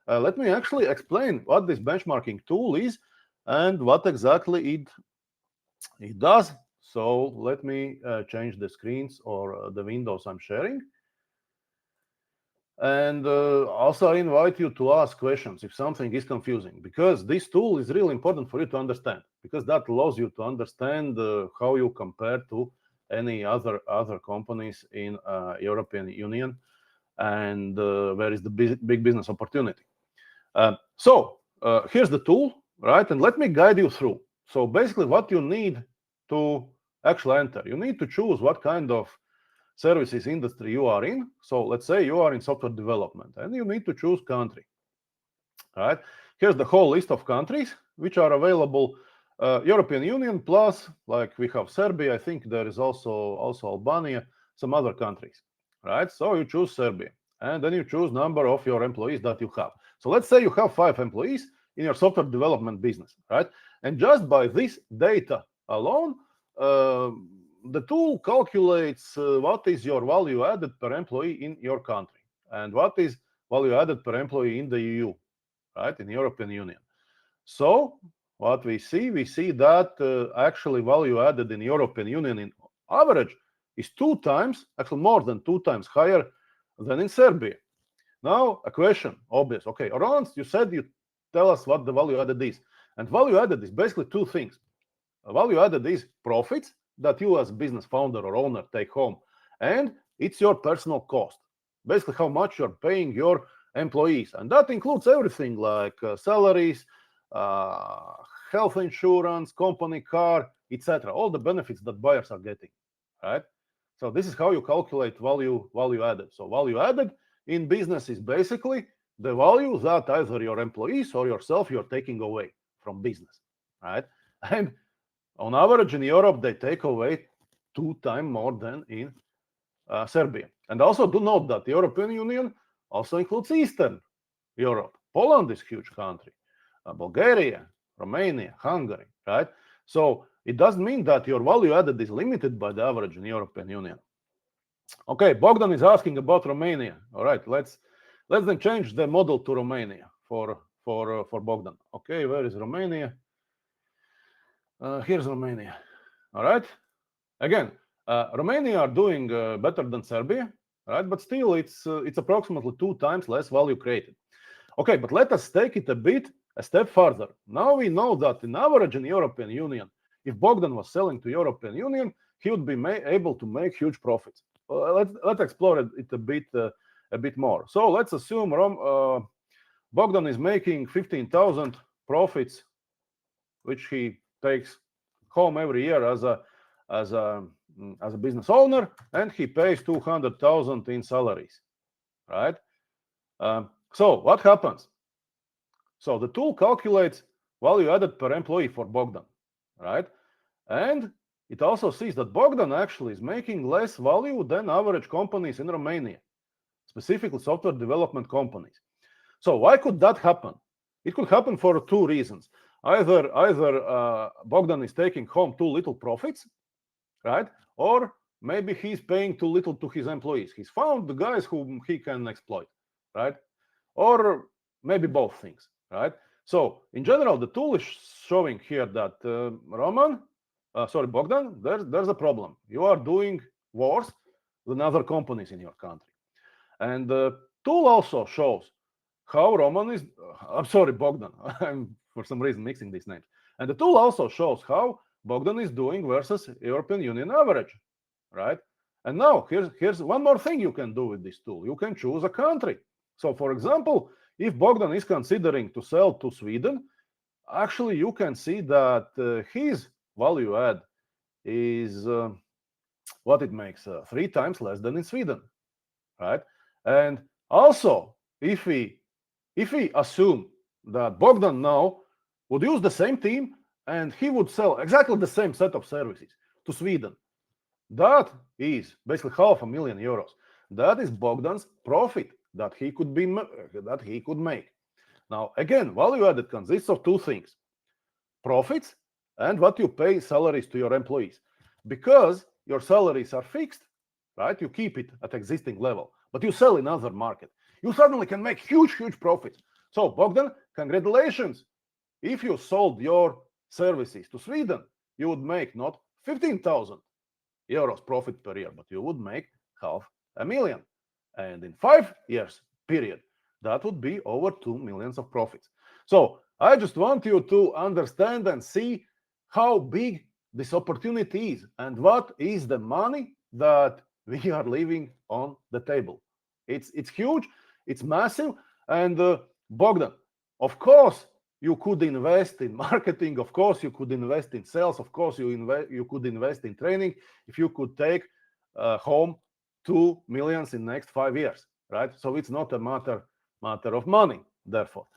let me actually explain what this benchmarking tool is and what exactly it does. So let me change the screens or the windows I'm sharing. And also, I invite you to ask questions if something is confusing, because this tool is really important for you to understand, because that allows you to understand how you compare to any other companies in European Union, and where is the big business opportunity. So here's the tool, right? And let me guide you through. So basically, what you need to actually enter, you need to choose what kind of services industry you are in. So let's say you are in software development, and you need to choose country. Right? Here's the whole list of countries which are available. European Union plus, like we have Serbia. I think there is also Albania, some other countries. Right? So you choose Serbia, and then you choose number of your employees that you have. So let's say you have 5 employees in your software development business, right? And just by this data alone, the tool calculates what is your value added per employee in your country and what is value added per employee in the EU, right, in the European Union. So what we see that actually value added in European Union in average is 2 times, actually more than 2 times higher than in Serbia. Now, a question, obvious. Okay, Roland, you said you tell us what the value added is. And value added is basically 2 things. Value added is profits that you as business founder or owner take home, and it's your personal cost, basically how much you're paying your employees, and that includes everything like salaries, health insurance, company car, etc., all the benefits that buyers are getting, right? So this is how you calculate value added. So value added in business is basically the value that either your employees or yourself you're taking away from business, right? And on average, in Europe, they take away 2 times more than in Serbia. And also do note that the European Union also includes Eastern Europe. Poland is a huge country. Bulgaria, Romania, Hungary, right? So it doesn't mean that your value added is limited by the average in the European Union. Okay, Bogdan is asking about Romania. All right, let's then change the model to Romania for Bogdan. Okay, where is Romania? Here's Romania. All right. Again, Romania are doing better than Serbia, right? But still, it's approximately 2 times less value created. Okay, but let us take it a step further. Now we know that in average in European Union, if Bogdan was selling to European Union, he would be able to make huge profits. Let's explore it a bit more. So let's assume Bogdan is making 15,000 profits, which he takes home every year as a business owner, and he pays 200,000 in salaries, right? So what happens? So the tool calculates value added per employee for Bogdan, right? And it also sees that Bogdan actually is making less value than average companies in Romania, specifically software development companies. So why could that happen? It could happen for 2 reasons. Either Bogdan is taking home too little profits, right? Or maybe he's paying too little to his employees. He's found the guys whom he can exploit, right? Or maybe both things, right? So in general, the tool is showing here that Bogdan, there's a problem. You are doing worse than other companies in your country. And the tool also shows how Bogdan. I'm for some reason mixing these names. And the tool also shows how Bogdan is doing versus European Union average, right? And now here's one more thing you can do with this tool. You can choose a country. So for example, if Bogdan is considering to sell to Sweden, actually you can see that his value add is what it makes 3 times less than in Sweden, right? And also, if we assume that Bogdan now would use the same team and he would sell exactly the same set of services to Sweden, that is basically €500,000. That is Bogdan's profit that he could make. Now, again, value added consists of 2 things: profits and what you pay salaries to your employees. Because your salaries are fixed, right? You keep it at existing level, but you sell in other market. You suddenly can make huge profits. So, Bogdan, congratulations. If you sold your services to Sweden, you would make not 15,000 euros profit per year, but you would make 500,000. And in 5 years period, that would be over 2 million of profits. So I just want you to understand and see how big this opportunity is and what is the money that we are leaving on the table. It's huge, it's massive, and Bogdan, of course, you could invest in marketing, of course, you could invest in sales, of course, you could invest in training if you could take home 2 million in next 5 years, right? So it's not a matter of money, therefore.